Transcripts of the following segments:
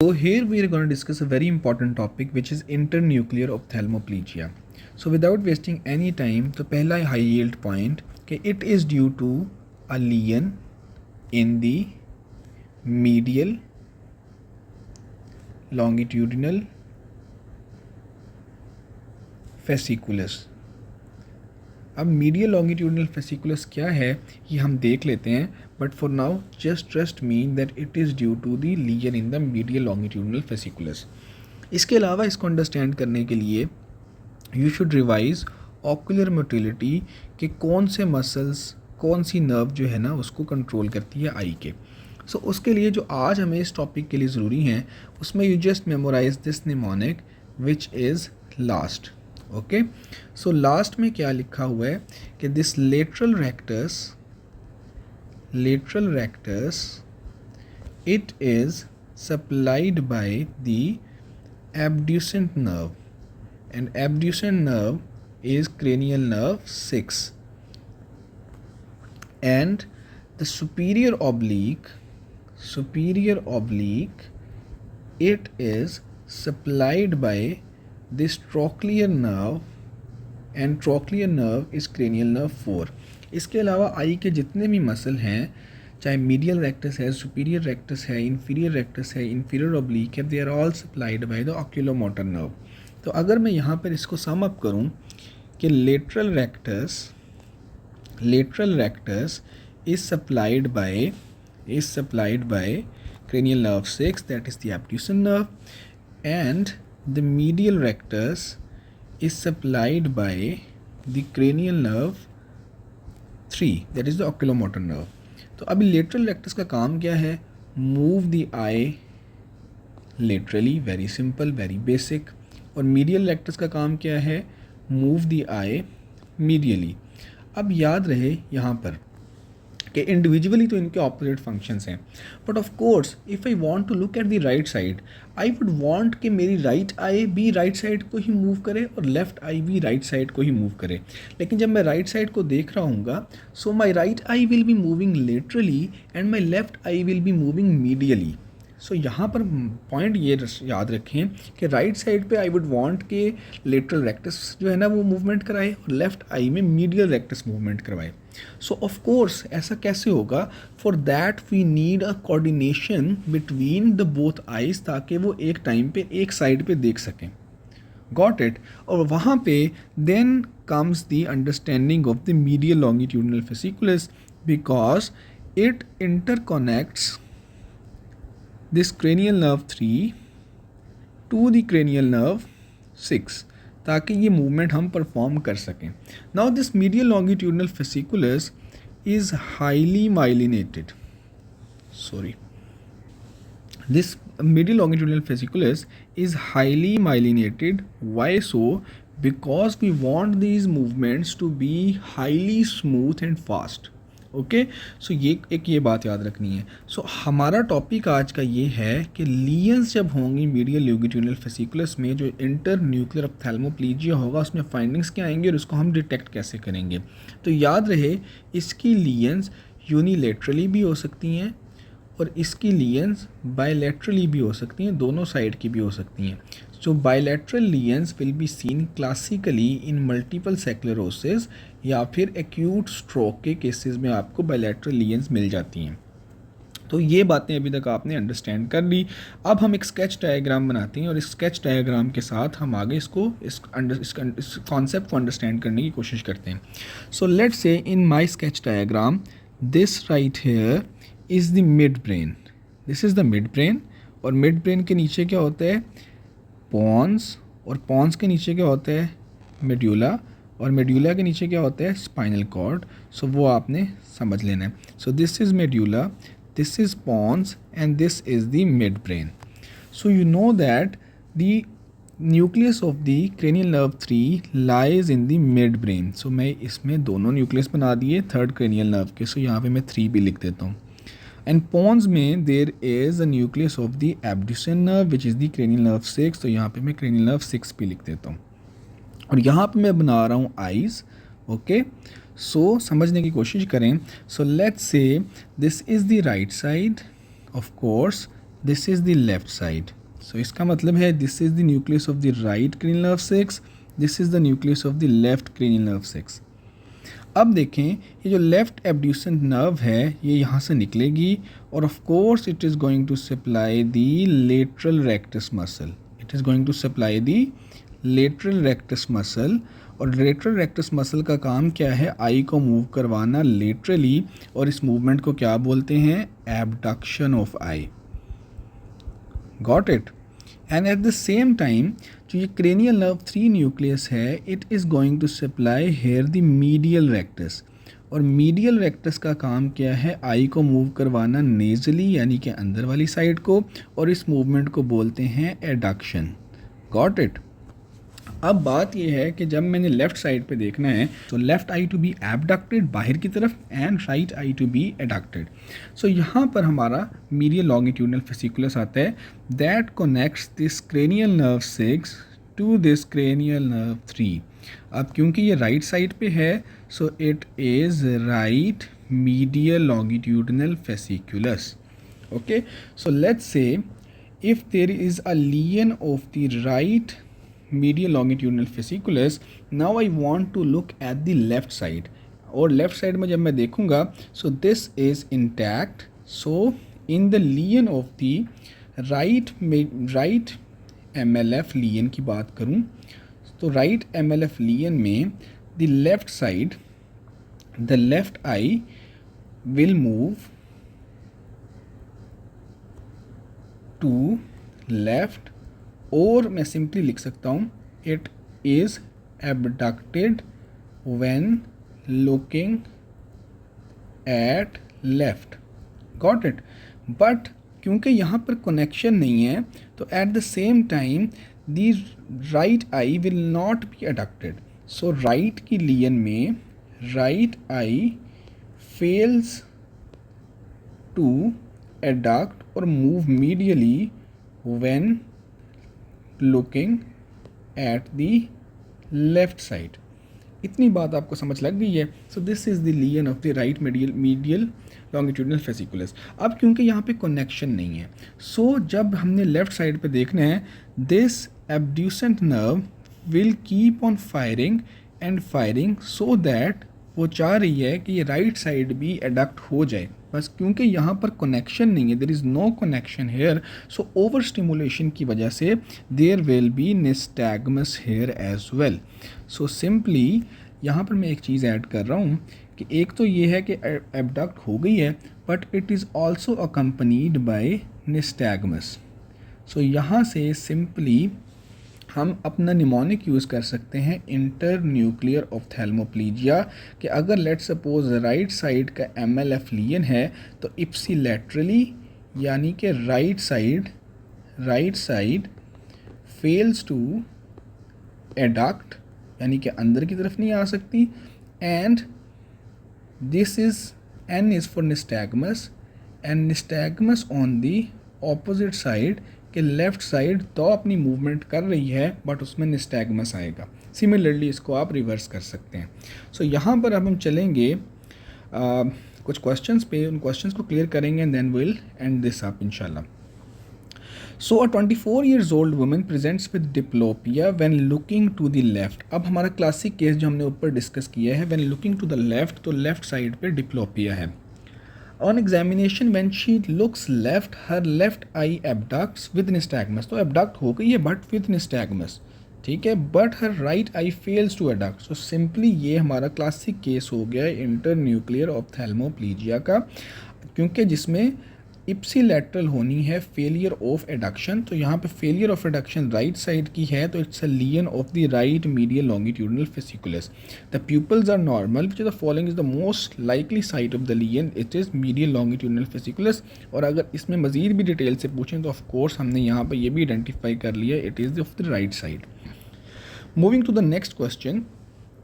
So here we are going to discuss a very important topic which is internuclear ophthalmoplegia. So without wasting any time, तो पहला high yield point कि it is due to a lesion in the medial longitudinal fasciculus. अब medial longitudinal fasciculus क्या है ये हम देख लेते हैं, but for now just trust mean that it is due to the lesion in the medial longitudinal fasciculus. इसके अलावा इसको अंडरस्टैंड करने के लिए you should revise ocular motility कि कौन से मसल्स कौन सी नर्व जो है ना उसको कंट्रोल करती है आई के. सो उसके लिए जो आज हमें इस टॉपिक के लिए ज़रूरी हैं उसमें you just memorise this mnemonic which is last. Okay, so last में क्या लिखा हुआ है कि this lateral rectus it is supplied by the abducent nerve, and abducent nerve is cranial nerve 6, and the superior oblique it is supplied by this trochlear nerve, and trochlear nerve is cranial nerve 4. इसके अलावा आई के जितने भी muscle हैं, चाहे medial rectus है, superior rectus है, inferior rectus है, इंफीरियर ऑब्लिक है, they are all supplied by the oculomotor nerve. तो अगर मैं यहाँ पर इसको सम अप करूँ कि lateral rectus is supplied by cranial nerve 6, that is the abducent nerve, and the medial rectus is supplied by the cranial nerve 3, that is the oculomotor nerve. तो अभी लेटरल रेक्टस का काम क्या है? Move the eye laterally, very simple, very basic. और medial rectus का काम क्या है? Move the eye medially. अब याद रहे यहाँ पर कि इंडिविजुअली तो इनके ऑपोजिट फंक्शंस हैं, but of course if I want to look at the right side, I would want कि मेरी राइट आई भी राइट साइड को ही मूव करे और लेफ्ट आई भी राइट साइड को ही मूव करे. लेकिन जब मैं राइट साइड को देख रहा हूँगा, so my right I will be moving laterally and my left I will be moving medially. So यहाँ पर पॉइंट ये याद रखें कि राइट साइड पे आई वुड वांट के लेटरल रेक्टस जो है ना वो मूवमेंट कराए और लेफ्ट आई में मीडियल रेक्टस मूवमेंट करवाए. सो ऑफ कोर्स ऐसा कैसे होगा? For that we need a coordination between the both eyes, ताकि वो एक टाइम पे एक साइड पे देख सकें. Got it? और वहाँ पे then comes the understanding of the medial longitudinal fasciculus, because it interconnects this cranial nerve 3 to the cranial nerve 6, ताकि ये मूवमेंट हम परफॉर्म कर सकें. Now this medial longitudinal fasciculus is highly myelinated. This medial longitudinal fasciculus is highly myelinated. Why so? Because we want these movements to be highly smooth and fast. Okay, so ये बात याद रखनी है. सो हमारा topic आज का ये है कि लीजन्स जब होंगी मीडियल लॉन्गिट्यूडनल फेसिकुलस में, जो इंटर न्यूक्लियर ऑप्थेल्मोप्लीजिया होगा, उसमें फाइंडिंग्स क्या आएंगे और उसको हम डिटेक्ट कैसे करेंगे. तो याद रहे इसकी लीजन्स यूनिलेटरली भी हो सकती हैं और इसकी लीजन्स बायलैटरली भी हो सकती हैं, दोनों साइड की भी हो सकती हैं. So bilateral lesions will be seen classically in multiple sclerosis या फिर एक्यूट स्ट्रोक के केसेस में आपको बायलैटरल लीजन्स मिल जाती हैं. तो ये बातें अभी तक आपने अंडरस्टैंड कर ली. अब हम एक स्केच डायग्राम बनाते हैं और इस स्केच डायग्राम के साथ हम आगे इस कॉन्सेप्ट को अंडरस्टैंड करने की कोशिश करते हैं. सो लेट्स से in my sketch diagram this right here is the mid brain. This is the mid brain, और मिड ब्रेन के नीचे क्या होता है? पॉन्स, और पॉन्स के नीचे क्या होता है? मेड्यूला, और मेड्यूला के नीचे क्या होता है? Spinal cord. सो वो आपने समझ लेना है. So this is medulla, this is pons, and this is the midbrain. So you know that the nucleus of the cranial nerve 3 lies in the midbrain. So मैं इसमें दोनों न्यूक्लियस बना दिए थर्ड cranial nerve के. So यहाँ पे मैं 3 भी लिख देता हूँ. And pons में there is a nucleus of the abducent nerve which is the cranial nerve 6. तो यहाँ पे मैं cranial nerve 6 भी लिख देता हूँ. और यहाँ पे मैं बना रहा हूँ eyes. ओके, सो समझने की कोशिश करें. So let's say this is the right side, of course this is the left side. So इसका मतलब है this is the nucleus of the right cranial nerve 6, this is the nucleus of the left cranial nerve 6. अब देखें ये जो left abducent nerve है ये यहाँ से निकलेगी और of course it is going to supply the lateral rectus muscle. It is going to supply the lateral rectus muscle. और लेटरल रेक्टस मसल का काम क्या है? आई को मूव करवाना लेटरली, और इस मूवमेंट को क्या बोलते हैं? Abduction of eye. Got it? And at the same time जो ये क्रेनियल नर्व 3 न्यूक्लियस है it is going to supply here the medial rectus. और मीडियल रेक्टस का काम क्या है? आई को मूव करवाना नेजली यानी कि अंदर वाली साइड को, और इस मूवमेंट को बोलते हैं एडक्शन. Got it? अब बात यह है कि जब मैंने लेफ्ट साइड पे देखना है तो left eye to be abducted बाहर की तरफ and right eye to be adducted. So यहाँ पर हमारा मीडियल लॉन्गिट्यूडनल फेसिकुलस आता है that connects this cranial nerve 6 to this cranial nerve 3. अब क्योंकि ये राइट साइड पे है so it is right medial longitudinal fasciculus. Okay, so let's say if there is a lesion of the right medial longitudinal fasciculus, now I want to look at the left side. और left side में जब मैं देखूंगा so this is intact. So in the lesion of the right MLF lesion की बात करूं तो right MLF lesion में the left side the left I will move to left, और मैं सिंपली लिख सकता हूँ it is abducted when looking at left. Got it? But क्योंकि यहाँ पर कनेक्शन नहीं है तो at the same time the right I will not be adducted. So right की लीजन में right eye fails to adduct or move medially when looking at the left side. इतनी बात आपको समझ लग गई है. So this is the lesion of the right medial longitudinal fasciculus. अब क्योंकि यहाँ पे कनेक्शन नहीं है सो जब हमने लेफ्ट साइड पे देखना है this abducent nerve will keep on firing and firing so that वो चाह रही है कि ये राइट साइड भी एडक्ट हो जाए. बस क्योंकि यहाँ पर कनेक्शन नहीं है, there is no connection here, so over stimulation की वजह से there will be nystagmus here as well. So simply यहाँ पर मैं एक चीज़ ऐड कर रहा हूँ कि एक तो ये है कि एबडक्ट हो गई है but it is also accompanied by nystagmus. So यहाँ से सिंपली हम अपना निमोनिक यूज़ कर सकते हैं इंटर न्यूक्लियर ऑप्थेल्मोप्लीजिया कि अगर लेट सपोज राइट साइड का MLF लीजन है तो इप्सिलैटरली यानी कि right side fails to adduct यानी कि अंदर की तरफ नहीं आ सकती. And this is N is for nystagmus and nystagmus on the opposite side कि लेफ़्ट साइड तो अपनी मूवमेंट कर रही है बट उसमें निस्टैगमस आएगा. सिमिलरली इसको आप रिवर्स कर सकते हैं. सो यहाँ पर अब हम चलेंगे कुछ क्वेश्चंस पे, उन क्वेश्चंस को क्लियर करेंगे and then will end this up इंशाल्लाह. So a 24 years old woman presents with diplopia when looking to the left. अब हमारा क्लासिक केस जो हमने ऊपर डिस्कस किया है when looking to the left, तो लेफ्ट साइड पे डिप्लोपिया है. On examination when she looks left, her left eye abducts with nystagmus. तो abduct हो गई है but with nystagmus, ठीक है, but her right eye fails to adduct. So simply ये हमारा क्लासिक केस हो गया है इंटरन्यूक्लियर ऑप्थेल्मोप्लीजिया का, क्योंकि जिसमें इप्सिलैटरल होनी है फेलियर ऑफ एडक्शन. तो यहाँ पे failure of adduction right side की है तो it's a lesion of the right medial longitudinal fasciculus. The pupils are normal which is the following is the most likely site of the lesion, it is medial longitudinal fasciculus. और अगर इसमें मजीद भी detail से पूछें तो of course हमने यहाँ पर ये भी आइडेंटिफाई कर लिया, it is of the right side. Moving to the next question.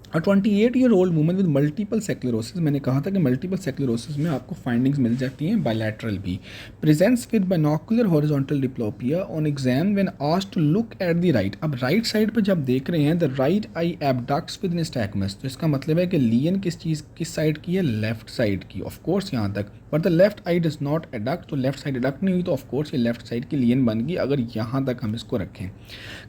A 28-year-old woman with multiple sclerosis, मैंने कहा था कि मल्टीपल स्क्लेरोसिस में आपको फाइंडिंग्स मिल जाती हैं बायलैटरल भी. Presents with binocular horizontal diplopia on exam when asked to look at the right. अब राइट साइड पर जब देख रहे हैं the right eye abducts with nystagmus, तो इसका मतलब है कि लीजन किस साइड की है? लेफ्ट साइड की. ऑफ कोर्स यहाँ तक but the left I does not adduct, तो लेफ्ट साइड एडक्ट नहीं हुई तो ऑफकोर्स ये लेफ्ट साइड की लियन बन गई अगर यहाँ तक हम इसको रखें।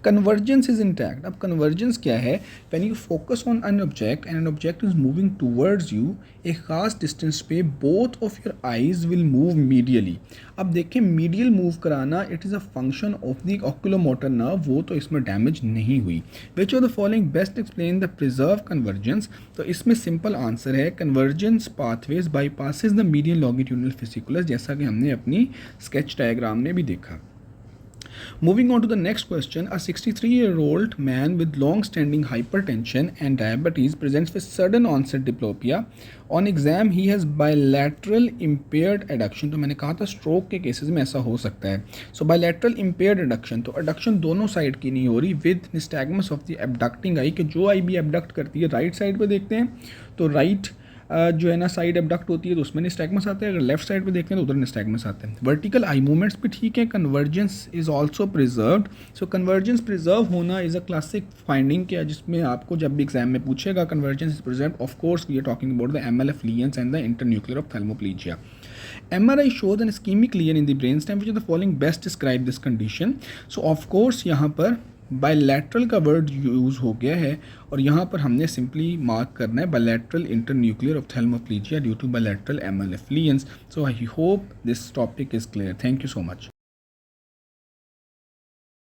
Convergence is intact. अब कन्वर्जेंस क्या है? When you focus on an object and an object is moving towards you एक खास डिस्टेंस पे, both of your eyes will move medially. अब देखें मीडियल मूव कराना it is a function of the oculomotor nerve, वो तो इसमें damage नहीं हुई। Which of the following best explain the preserve convergence? तो इसमें सिंपल आंसर है convergence pathways bypasses the median longitudinal fasciculus, जैसा कि हमने अपनी स्केच डायग्राम में भी देखा। Moving on to the next question, a 63-year-old man with long-standing hypertension and diabetes presents with sudden onset diplopia. On exam, he has bilateral impaired adduction. तो मैंने कहा था stroke के cases में ऐसा हो सकता है. So bilateral impaired adduction, तो adduction दोनों side की नहीं हो रही with nystagmus of the abducting eye, कि जो eye भी abduct करती है right side पे देखते हैं तो right जो है ना साइड एबडक्ट होती है तो उसमें निस्टैग्मस आता है, अगर लेफ्ट साइड पे देखते हैं तो उधर निस्टैग्मस आता है। वर्टिकल आई मूवमेंट्स भी ठीक है, convergence is also preserved. So convergence preserve होना इज़ अ क्लासिक फाइंडिंग, क्या जिसमें आपको जब भी एग्जाम में पूछेगा convergence is preserved, of course we are talking about the MLF lesions and the internuclear ophthalmoplegia. MRI shows an ischemic lesion in the brainstem, which of the following best describe this condition? So of course यहाँ पर bilateral का word use हो गया है और यहाँ पर हमने सिंपली मार्क करना है bilateral internuclear ophthalmoplegia due to bilateral MLF lesions. So I hope this topic is clear. Thank you so much.